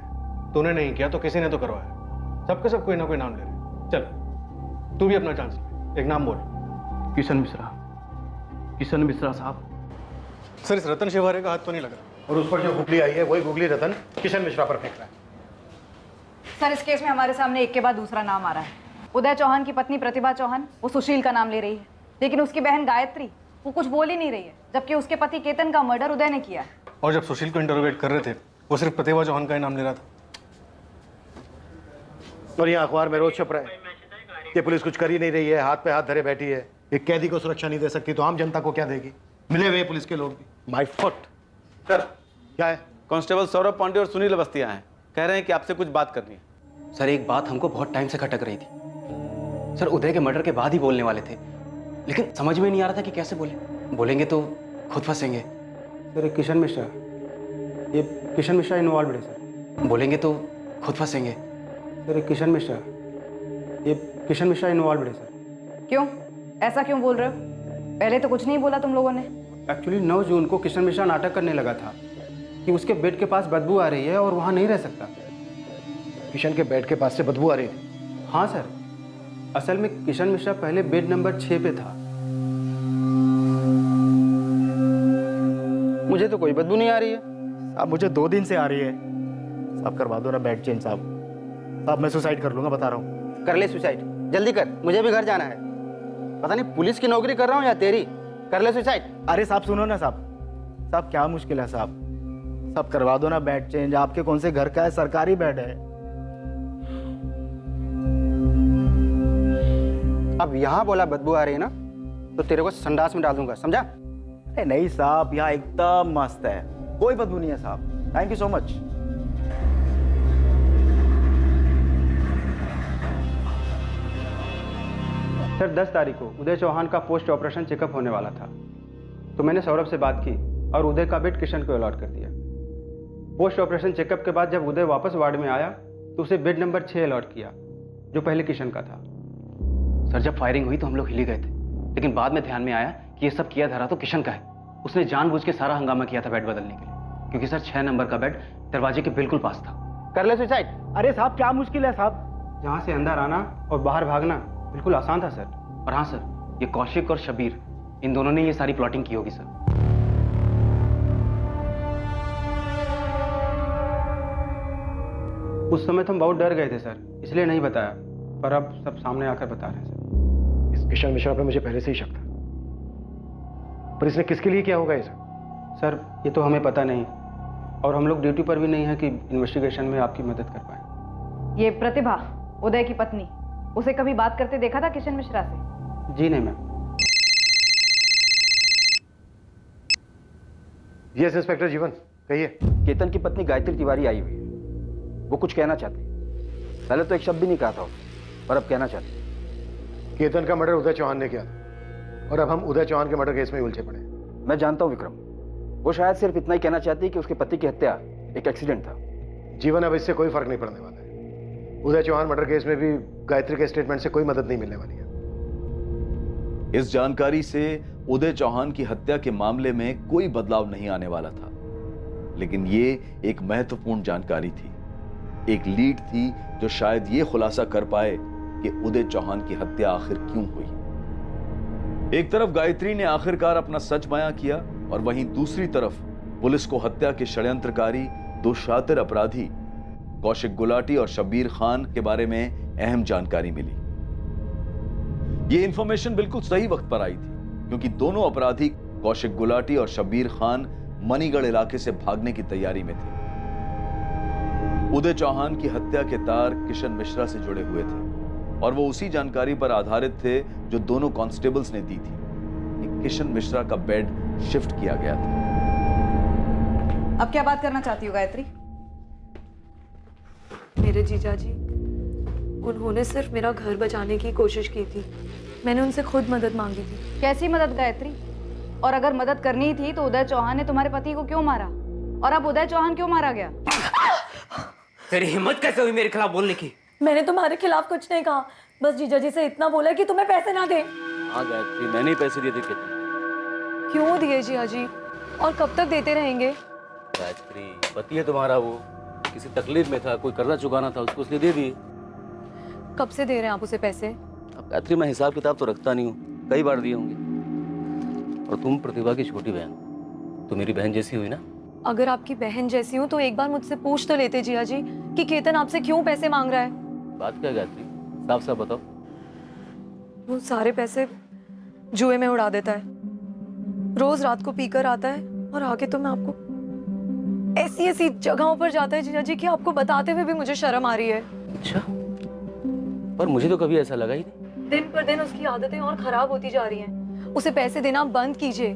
F: तूने नहीं किया तो किसी ने तो करवाया। सबके सब कोई ना कोई नाम ले रहे। चल तू भी अपना चांस ले, एक नाम बोल।
R: किशन मिश्रा। किशन मिश्रा साहब।
F: सर इस रतन शिवारे का हाथ तो नहीं लग रहा।
A: और उस पर जो गुगली आई है वही गुगली रतन किशन मिश्रा पर फेंक रहा है।
I: सर इस केस में हमारे सामने एक के बाद दूसरा नाम आ रहा है। उदय चौहान की पत्नी प्रतिभा चौहान वो सुशील का नाम ले रही है, लेकिन उसकी बहन गायत्री वो कुछ बोल ही नहीं रही है, जबकि उसके पति केतन का मर्डर उदय ने किया है।
F: और जब सुशील को इंटरोगेट कर रहे थे वो सिर्फ प्रतिभा चौहान का ही नाम ले रहा था।
A: और यहाँ अखबार में रोज छप रहा है कि पुलिस कुछ कर ही नहीं रही है, हाथ पे हाथ धरे बैठी है, एक कैदी को सुरक्षा नहीं दे सकती तो आम जनता को क्या देगी। मिले हुए पुलिस के लोग भी।
K: My foot. सर
A: क्या है?
K: कांस्टेबल सौरभ पांडे और सुनील अवस्थी आए हैं, कह रहे हैं कि आपसे कुछ बात करनी है।
T: सर एक बात हमको बहुत टाइम से खटक रही थी। सर उदय के मर्डर के बाद ही बोलने वाले थे, लेकिन समझ में नहीं आ रहा था कि कैसे बोलेंगे तो खुद फंसेंगे।
S: सर किशन मिश्रा, ये किशन मिश्रा इन्वॉल्व है सर।
T: बोलेंगे तो खुद फंसेंगे।
S: सर किशन मिश्रा, ये किशन मिश्रा इन्वॉल्व है सर।
I: क्यों, ऐसा क्यों बोल रहे हो? पहले तो कुछ नहीं बोला तुम लोगों ने।
S: एक्चुअली 9 जून को किशन मिश्रा नाटक करने लगा था कि उसके बेड के पास बदबू आ रही है और वहाँ नहीं रह सकता।
A: किशन के बेड के पास से बदबू आ रही थी?
S: हाँ सर, असल में किशन मिश्रा पहले बेड नंबर 6 पे था। मुझे तो कोई बदबू नहीं आ रही है।
C: साहब मुझे 2 दिन से आ रही है। साहब करवा दो ना बेड चेंज साहब। साहब मैं सुसाइड कर लूंगा, बता रहा हूँ।
S: कर ले सुसाइड, जल्दी कर, मुझे भी घर जाना है। पता नहीं पुलिस की नौकरी कर रहा हूँ या तेरी। कर ले सुसाइड।
C: अरे साहब सुनो ना साहब, साहब क्या मुश्किल है साहब, साहब करवा दो ना बेड चेंज। आपके कौन से घर का है, सरकारी बेड है।
S: अब यहाँ बोला बदबू आ रही है ना, तो तेरे को संडास में डाल दूंगा, समझा?
C: अरे नहीं साहब, यहाँ एकदम मस्त है, कोई बदबू नहीं है साहब। Thank you so much.
S: Sir 10 तारीख को उदय चौहान का पोस्ट ऑपरेशन चेकअप होने वाला था, तो मैंने सौरभ से बात की और उदय का बेड किशन को अलॉट कर दिया। पोस्ट ऑपरेशन चेकअप के बाद जब उदय वापस वार्ड में आया तो उसे बेड नंबर 6 अलॉट किया, जो पहले किशन का था।
T: सर जब फायरिंग हुई तो हम लोग हिल गए थे, लेकिन बाद में ध्यान में आया कि ये सब किया धरा तो किशन का है। उसने जानबूझ के सारा हंगामा किया था बेड बदलने के लिए, क्योंकि सर 6 नंबर का बेड दरवाजे के बिल्कुल पास था।
S: कर ले सुसाइड।
C: अरे साहब क्या मुश्किल है साहब,
S: जहाँ से अंदर आना और बाहर भागना बिल्कुल आसान था सर।
T: और हाँ सर, ये कौशिक और शबीर, इन दोनों ने ये सारी प्लॉटिंग की होगी सर।
S: उस समय तो हम बहुत डर गए थे सर, इसलिए नहीं बताया, पर अब सब सामने आकर बता रहे हैं सर।
A: इस किशन मिश्रा पे मुझे पहले से ही शक था, पर इसने किसके लिए किया होगा ये
S: सर ये तो हमें पता नहीं, और हम लोग ड्यूटी पर भी नहीं है कि इन्वेस्टिगेशन में आपकी मदद कर पाए।
I: ये प्रतिभा उदय की पत्नी, उसे कभी बात करते देखा था किशन मिश्रा से?
S: जी नहीं मैम।
A: यस इंस्पेक्टर जीवन, कहिए।
T: केतन की पत्नी गायत्री तिवारी आई हुई है, वो कुछ कहना चाहती है। पहले तो एक शब्द भी नहीं कहा था, पर अब कहना चाहती है।
A: केतन का मर्डर उदय चौहान ने किया और अब हम उदय चौहान के मर्डर केस में उलझे पड़े।
T: मैं जानता हूँ विक्रम, वो शायद सिर्फ इतना ही कहना चाहती है कि उसके पति की हत्या एक एक्सीडेंट था।
A: जीवन अब इससे कोई फर्क नहीं पड़ने वाला है। उदय चौहान मर्डर केस में भी गायत्री के स्टेटमेंट से कोई मदद नहीं मिलने वाली है।
D: इस जानकारी से उदय चौहान की हत्या के मामले में कोई बदलाव नहीं आने वाला था, लेकिन ये एक महत्वपूर्ण जानकारी थी, एक लीड थी जो शायद ये खुलासा कर पाए कि उदय चौहान की हत्या आखिर क्यों हुई। एक तरफ गायत्री ने आखिरकार अपना सच बयां किया और वहीं दूसरी तरफ पुलिस को हत्या के षड्यंत्रकारी 2 शातिर अपराधी कौशिक गुलाटी और शब्बीर खान के बारे में अहम जानकारी मिली। यह इंफॉर्मेशन बिल्कुल सही वक्त पर आई थी, क्योंकि दोनों अपराधी कौशिक गुलाटी और शब्बीर खान मणिगढ़ इलाके से भागने की तैयारी में थे। उदय चौहान की हत्या के तार किशन मिश्रा से जुड़े हुए थे और वो उसी जानकारी पर आधारित थे जो दोनों कांस्टेबल्स ने दी थी कि किशन मिश्रा का बेड शिफ्ट किया गया था।
I: अब क्या बात करना चाहती हो गायत्री?
G: मेरे जीजा जी, उन्होंने सिर्फ मेरा घर बचाने की कोशिश की थी। मैंने उनसे खुद मदद मांगी थी।
I: कैसी मदद गायत्री? और अगर मदद करनी थी तो उदय चौहान ने तुम्हारे पति को क्यों मारा? और अब उदय चौहान क्यों मारा गया?
M: तेरी हिम्मत कैसे हुई मेरे खिलाफ बोलने की?
G: मैंने तुम्हारे खिलाफ कुछ नहीं कहा, बस जीजा जी से इतना बोला कि तुम्हें पैसे ना दे।
L: हाँ गायत्री, मैंने ही पैसे दिए थे केतन।
G: क्यों दिए जीजा जी, और कब तक देते रहेंगे?
L: गायत्री, पति है तुम्हारा, वो किसी तकलीफ में था, कोई कर्जा चुकाना था उसको, उसने दे दिए।
G: कब से दे रहे हैं आप उसे पैसे?
L: अब गायत्री, मैं हिसाब किताब तो रखता नहीं हूँ, कई बार दिए होंगे। और तुम प्रतिभा की छोटी बहन, तो मेरी बहन जैसी हुई ना।
G: अगर आपकी बहन जैसी हूँ तो एक बार मुझसे पूछ तो लेते जिया जी कि केतन आपसे क्यों पैसे मांग रहा है।
L: बात क्या गायत्री, साफ साफ बताओ।
G: वो सारे पैसे जुए में उड़ा देता है। रोज रात को पीकर आता है और आके तो मैं आपको ऐसी ऐसी जगहों पर जाता है जिया जी कि आपको बताते हुए भी मुझे शर्म आ रही है।
L: अच्छा, पर मुझे तो कभी ऐसा लगा ही नहीं।
G: दिन पर दिन उसकी आदतें और खराब होती जा रही हैं। उसे पैसे देना बंद कीजिए।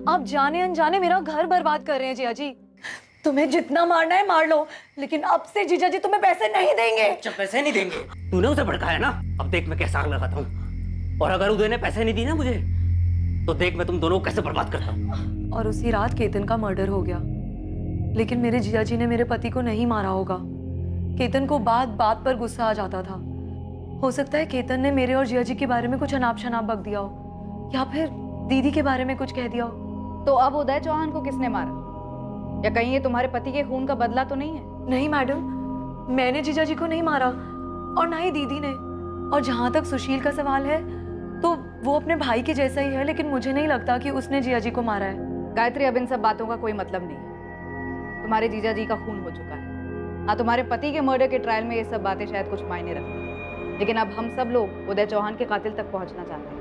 G: आप जाने अनजाने मेरा घर बर्बाद कर रहे हैं जिया जी। तुम्हें जितना मारना है मार लो, लेकिन अब से जीजा जी तुम्हें पैसे नहीं देंगे।
M: अच्छा, पैसे नहीं देंगे? तूने उसे भड़काया ना, अब देख मैं कैसा आग लगाता हूँ। और अगर उदय ने पैसे नहीं दिए ना मुझे, तो देख मैं तुम दोनों को कैसे बर्बाद करता हूँ।
G: और उसी रात केतन का मर्डर हो गया, लेकिन मेरे जीजा जी ने मेरे पति को नहीं मारा होगा। केतन को बात बात पर गुस्सा आ जाता था। हो सकता है केतन ने मेरे और जिया जी के बारे में कुछ अनाप शनाप बक दिया हो, या फिर दीदी के बारे में कुछ कह दिया हो।
I: तो अब उदय चौहान को किसने मारा? या कहीं ये तुम्हारे पति के खून का बदला तो नहीं है?
G: नहीं मैडम, मैंने जीजा जी को नहीं मारा और ना ही दीदी ने। और जहां तक सुशील का सवाल है तो वो अपने भाई के जैसा ही है, लेकिन मुझे नहीं लगता कि उसने जिया जी को मारा है।
I: गायत्री, अब इन सब बातों का कोई मतलब नहीं है। तुम्हारे जीजा जी का खून हो चुका है। हाँ, तुम्हारे पति के मर्डर के ट्रायल में ये सब बातें शायद कुछ मायने रखती हैं, लेकिन अब हम सब लोग उदय चौहान के कातिल तक पहुंचना चाहते हैं।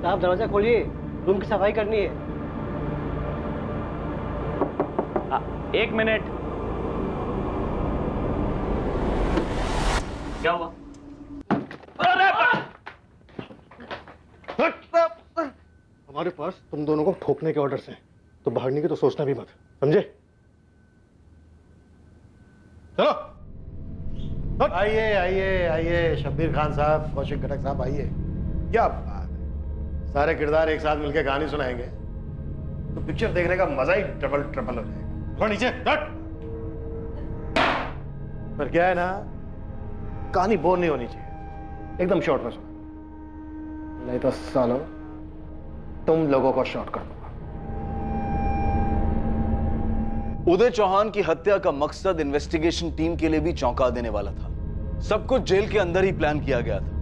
V: आप दरवाजा खोलिए, रूम की सफाई करनी है।
R: एक मिनट। क्या हुआ?
F: हमारे पास तुम दोनों को ठोकने के ऑर्डर्स हैं, तो भागने की तो सोचना भी मत, समझे? चलो।
A: आइए आइए आइए, शब्बीर खान साहब, कौशिक घटक साहब, आइए। क्या बात है, सारे किरदार एक साथ मिलकर कहानी सुनाएंगे तो पिक्चर देखने का मजा ही ट्रिपल हो जाएगा। थोड़ा नीचे हट। पर क्या है ना, कहानी बोर नहीं होनी चाहिए, एकदम शॉर्ट में सुना, नहीं तो सालो तुम लोगों को शॉर्ट कर दूंगा।
D: उदय चौहान की हत्या का मकसद इन्वेस्टिगेशन टीम के लिए भी चौंका देने वाला था। सब कुछ जेल के अंदर ही प्लान किया गया था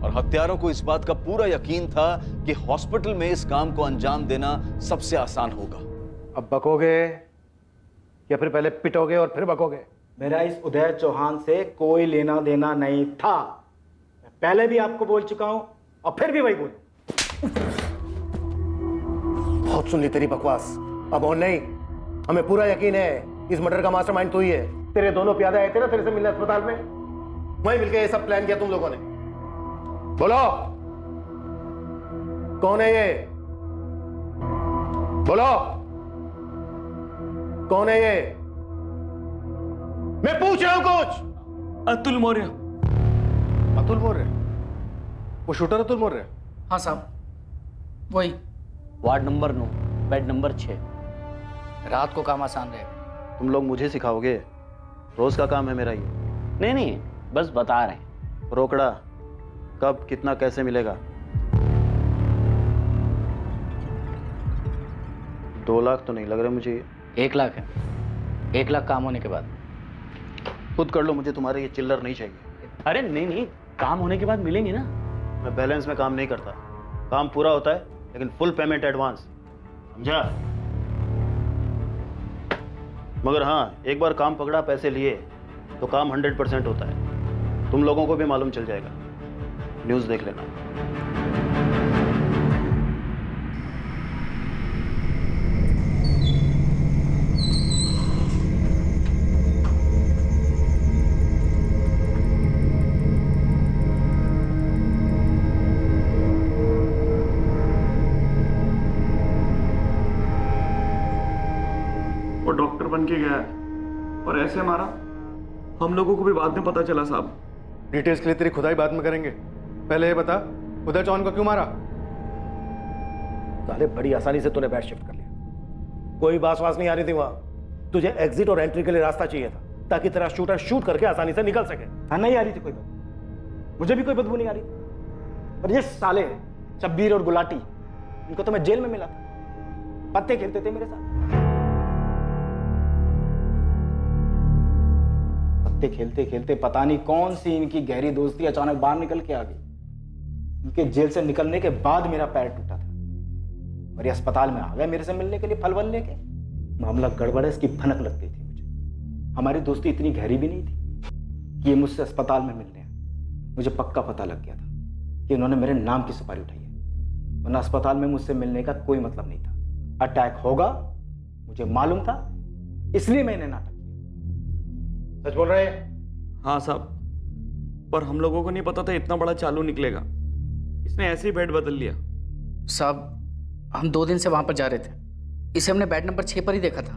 D: और हत्यारों को इस बात का पूरा यकीन था कि हॉस्पिटल में इस काम को अंजाम देना सबसे आसान होगा।
A: अब बकोगे या फिर पहले पिटोगे और फिर बकोगे?
V: मेरा इस उदय चौहान से कोई लेना देना नहीं था। मैं पहले भी आपको बोल चुका हूं और फिर भी वही बोल।
A: बहुत सुन ली तेरी बकवास, अब और नहीं। हमें पूरा यकीन है इस मर्डर का मास्टरमाइंड तू ही है। तेरे दोनों प्यादे आए थे ना तेरे से मिलने अस्पताल में, वहीं मिलके ये सब प्लान किया तुम लोगों ने। बोलो कौन है ये? बोलो कौन है ये? मैं पूछ रहा हूं कुछ।
M: अतुल मौर्य।
F: अतुल मौर्य? वो शूटर अतुल मौर्य?
M: हाँ साहब, वही।
T: Ward number 9, bed number 6।
M: रात को काम आसान रहेगा।
C: तुम लोग मुझे सिखाओगे? रोज का काम है मेरा ये।
T: नहीं नहीं, बस बता रहे हैं।
C: रोकड़ा कब, कितना, कैसे मिलेगा? 2 लाख तो नहीं लग रहे मुझे।
M: 1 लाख है। 1 लाख काम होने के बाद।
C: खुद कर लो, मुझे तुम्हारे ये चिल्लर नहीं चाहिए।
T: अरे नहीं नहीं, काम होने के बाद मिलेंगे ना।
C: मैं बैलेंस में काम नहीं करता, काम पूरा होता है लेकिन फुल पेमेंट एडवांस, समझा? मगर हाँ, एक बार काम पकड़ा, पैसे लिए तो काम 100% होता है। तुम लोगों को भी मालूम चल जाएगा, न्यूज़ देख लेना।
B: डॉक्टर बन के गया है और ऐसे मारा, हम लोगों को भी बाद में पता चला साहब।
F: डिटेल्स के लिए तेरी खुदाई बाद में करेंगे, पहले ये बता उदय चौहान को क्यों मारा?
Q: साले बड़ी आसानी से तूने बेड शिफ्ट कर लिया, कोई बास वास नहीं आ रही थी वहां। तुझे एग्जिट और एंट्री के लिए रास्ता चाहिए था ताकि तेरा शूटर शूट करके आसानी से निकल सके।
V: हाँ, नहीं आ रही थी कोई बदबू, मुझे भी कोई बदबू नहीं आ रही थी। और ये साले शब्बीर और गुलाटी, इनको तो मैं जेल में मिला था, पत्ते खेलते थे मेरे साथ। पत्ते खेलते खेलते पता नहीं कौन सी इनकी गहरी दोस्ती अचानक बाहर निकल के आ गई। इनके जेल से निकलने के बाद मेरा पैर टूटा था और ये अस्पताल में आ गए मेरे से मिलने के लिए फलवल लेके। मामला गड़बड़ है, इसकी भनक लग गई थी मुझे। हमारी दोस्ती इतनी गहरी भी नहीं थी कि ये मुझसे अस्पताल में मिलने आए। मुझे पक्का पता लग गया था कि इन्होंने मेरे नाम की सुपारी उठाई है, वरना अस्पताल में मुझसे मिलने का कोई मतलब नहीं था। अटैक होगा मुझे मालूम था, इसलिए मैंने नाटक किया।
Q: सच बोल रहे हैं?
B: हाँ साहब, पर हम लोगों को नहीं पता था इतना बड़ा चालू निकलेगा। इसने ऐसे ही बेड बदल लिया।
W: साहब, हम 2 दिन से वहां पर जा रहे थे, इसे हमने बेड नंबर 6 पर ही देखा था।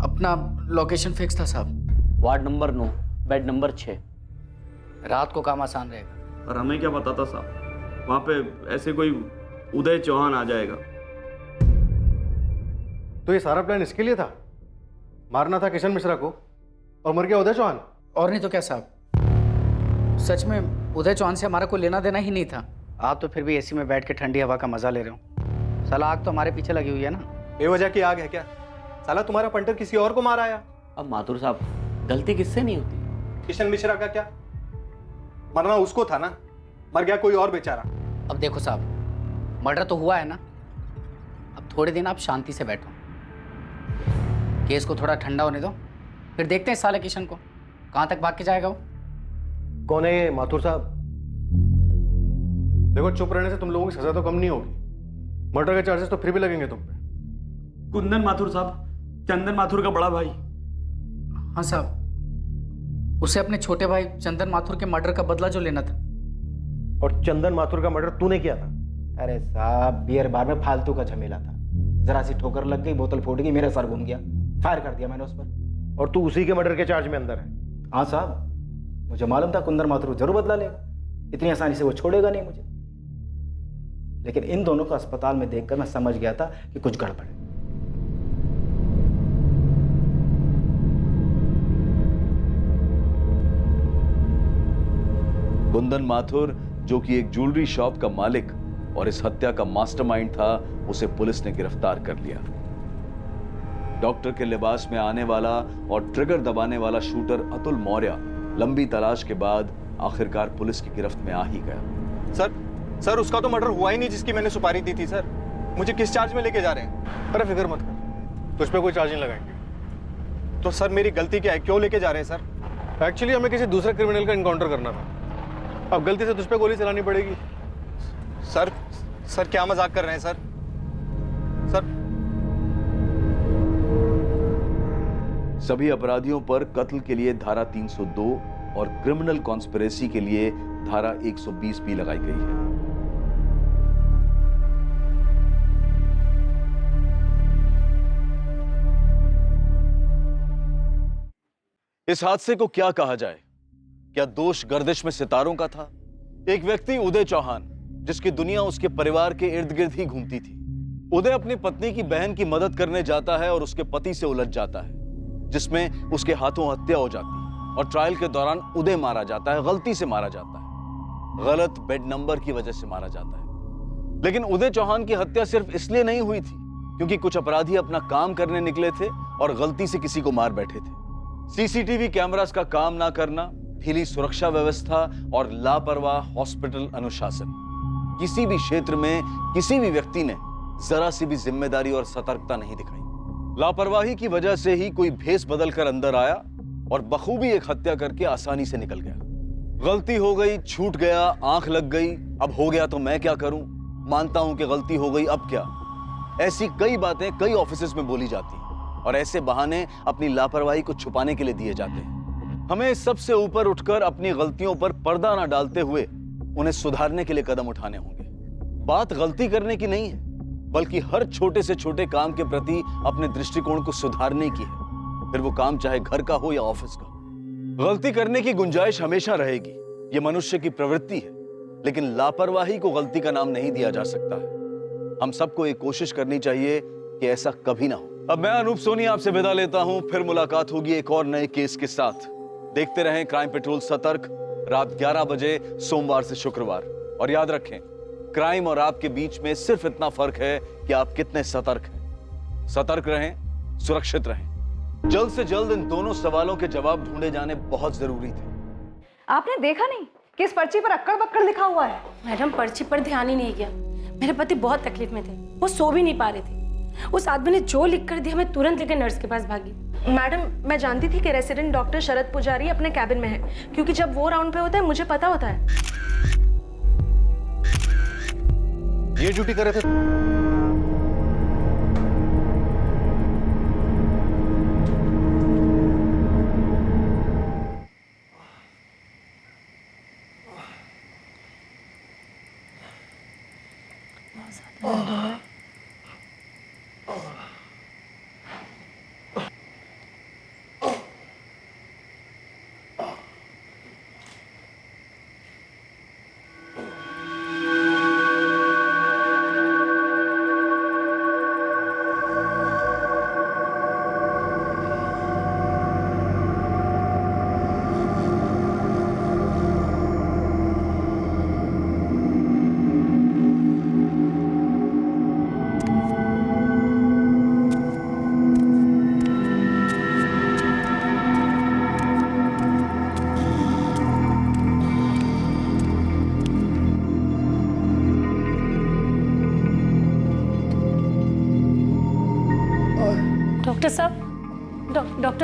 W: अपना लोकेशन फिक्स था साहब।
M: Ward number 9, bed number 6।
W: रात को काम आसान रहेगा।
B: और हमें क्या पता था साहब, वहां पे ऐसे कोई उदय चौहान आ जाएगा।
F: तो ये सारा प्लान इसके लिए था, मारना था किशन मिश्रा को और मर गया उदय चौहान।
W: और नहीं तो क्या साहब, सच में उदय चौहान से हमारा कोई लेना देना ही नहीं था।
E: आप तो फिर भी एसी में बैठ के ठंडी हवा का मजा ले रहे हो। साला आग तो हमारे पीछे लगी हुई है ना।
A: बेवजह की आग है क्या? साला तुम्हारा पंटर किसी और को मार आया।
M: अब माथुर साहब, गलती किससे नहीं होती?
A: किशन मिश्रा का क्या, मरना उसको था ना, मर गया कोई और बेचारा।
W: अब देखो साहब, मर्डर तो हुआ है ना, अब थोड़े दिन आप शांति से बैठो, केस को थोड़ा ठंडा होने दो, फिर देखते हैं साले किशन को कहां तक भाग के जाएगा वो।
Q: कौन है ये माथुर साहब?
F: देखो, चुप रहने से तुम लोगों की सजा तो कम नहीं होगी, मर्डर के चार्जेस तो फिर भी लगेंगे तुम पे।
B: कुंदन माथुर साहब, चंदन माथुर का बड़ा भाई।
W: हाँ साहब, उसे अपने छोटे भाई चंदन माथुर के मर्डर का बदला जो लेना था।
Q: और चंदन माथुर का मर्डर तूने किया था?
V: अरे साहब, बियर बार में फालतू का झमेला था, जरा सी ठोकर लग गई, बोतल फूट गई, मेरा सर घूम गया, फायर कर दिया मैंने उस पर।
Q: और तू उसी के मर्डर के चार्ज में अंदर है?
V: हाँ साहब, मुझे मालूम था कुंदन माथुर जरूर बदला लेगा, इतनी आसानी से वो छोड़ेगा नहीं मुझे। लेकिन इन दोनों को अस्पताल में देखकर मैं समझ गया था कि कुछ गड़बड़ है।
D: कुंदन माथुर, जो कि एक ज्वेलरी शॉप का मालिक और इस हत्या का मास्टरमाइंड था, उसे पुलिस ने गिरफ्तार कर लिया। डॉक्टर के लिबास में आने वाला और ट्रिगर दबाने वाला शूटर अतुल मौर्य लंबी तलाश के बाद आखिरकार पुलिस की गिरफ्त में आ ही गया।
A: सर उसका तो मर्डर हुआ ही नहीं जिसकी मैंने सुपारी दी थी। सर, मुझे किस चार्ज में लेके जा रहे हैं?
F: अरे फिक्र मत कर, तुझ पे कोई चार्ज नहीं लगाएंगे।
A: तो सर मेरी गलती क्या है, क्यों लेके जा रहे हैं सर?
F: एक्चुअली हमें किसी दूसरे क्रिमिनल का इनकाउंटर करना था, अब गलती से तुझ पे गोली चलानी पड़ेगी।
A: सर क्या मजाक कर रहे हैं सर?
D: सभी अपराधियों पर कत्ल के लिए धारा 302 और क्रिमिनल कॉन्स्पिरेसी के लिए धारा 120 भी लगाई गई है। इस हादसे को क्या कहा जाए? क्या दोष गर्दिश में सितारों का था? एक व्यक्ति उदय चौहान, जिसकी दुनिया उसके परिवार के इर्द गिर्द ही घूमती थी। उदय अपनी पत्नी की बहन की मदद करने जाता है और उसके पति से उलझ जाता है, जिसमें उसके हाथों हत्या हो जाती है और ट्रायल के दौरान उदय मारा जाता है, गलती से मारा जाता है, गलत बेड नंबर की वजह से मारा जाता है। लेकिन उदय चौहान की हत्या सिर्फ इसलिए नहीं हुई थी क्योंकि कुछ अपराधी अपना काम करने निकले थे और गलती से किसी को मार बैठे थे। सीसीटीवी कैमरास का काम ना करना, ढीली सुरक्षा व्यवस्था और लापरवाह हॉस्पिटल अनुशासन, किसी भी क्षेत्र में किसी भी व्यक्ति ने जरा सी भी जिम्मेदारी और सतर्कता नहीं दिखाई। लापरवाही की वजह से ही कोई भेस बदलकर अंदर आया और बखूबी एक हत्या करके आसानी से निकल गया। गलती हो गई, छूट गया, आंख लग गई, अब हो गया तो मैं क्या करूं, मानता हूं कि गलती हो गई, अब क्या। ऐसी कई बातें कई ऑफिसेस में बोली जाती हैं और ऐसे बहाने अपनी लापरवाही को छुपाने के लिए दिए जाते हैं। हमें सबसे ऊपर उठकर अपनी गलतियों पर पर्दा ना डालते हुए उन्हें सुधारने के लिए कदम उठाने होंगे। बात गलती करने की नहीं है, बल्कि हर छोटे से छोटे काम के प्रति अपने दृष्टिकोण को सुधारने की है, फिर वो काम चाहे घर का हो या ऑफिस का। गलती करने की गुंजाइश हमेशा रहेगी, ये मनुष्य की प्रवृत्ति है, लेकिन लापरवाही को गलती का नाम नहीं दिया जा सकता है। हम सबको एक कोशिश करनी चाहिए कि ऐसा कभी ना हो। अब मैं अनूप सोनी आपसे विदा लेता हूं, फिर मुलाकात होगी एक और नए केस के साथ। देखते रहें क्राइम पेट्रोल सतर्क, रात 11 बजे सोमवार से शुक्रवार। और याद रखें, क्राइम और आपके बीच में सिर्फ इतना फर्क है कि आप कितने सतर्क हैं। सतर्क रहें, सुरक्षित रहें। जल्द से जल्द इन दोनों सवालों के जवाब ढूंढे जाने बहुत जरूरी थे।
I: आपने देखा नहीं कि इस पर्ची पर अक्कड़ बक्कड़ लिखा हुआ है?
H: मैडम, पर्ची पर ध्यान ही नहीं गया। मेरे पति बहुत तकलीफ में थे, वो सो भी नहीं पा रहे थे। उस आदमी ने जो लिख कर दिया, मैं तुरंत लेकर नर्स के पास भागी।
G: मैडम, मैं जानती थी कि रेसिडेंट डॉक्टर शरद पुजारी अपने कैबिन में है, क्योंकि जब वो राउंड पे होता है मुझे पता होता है।
F: ये ड्यूटी कर रहे थे?
H: डॉक्टर साहब, डॉक्टर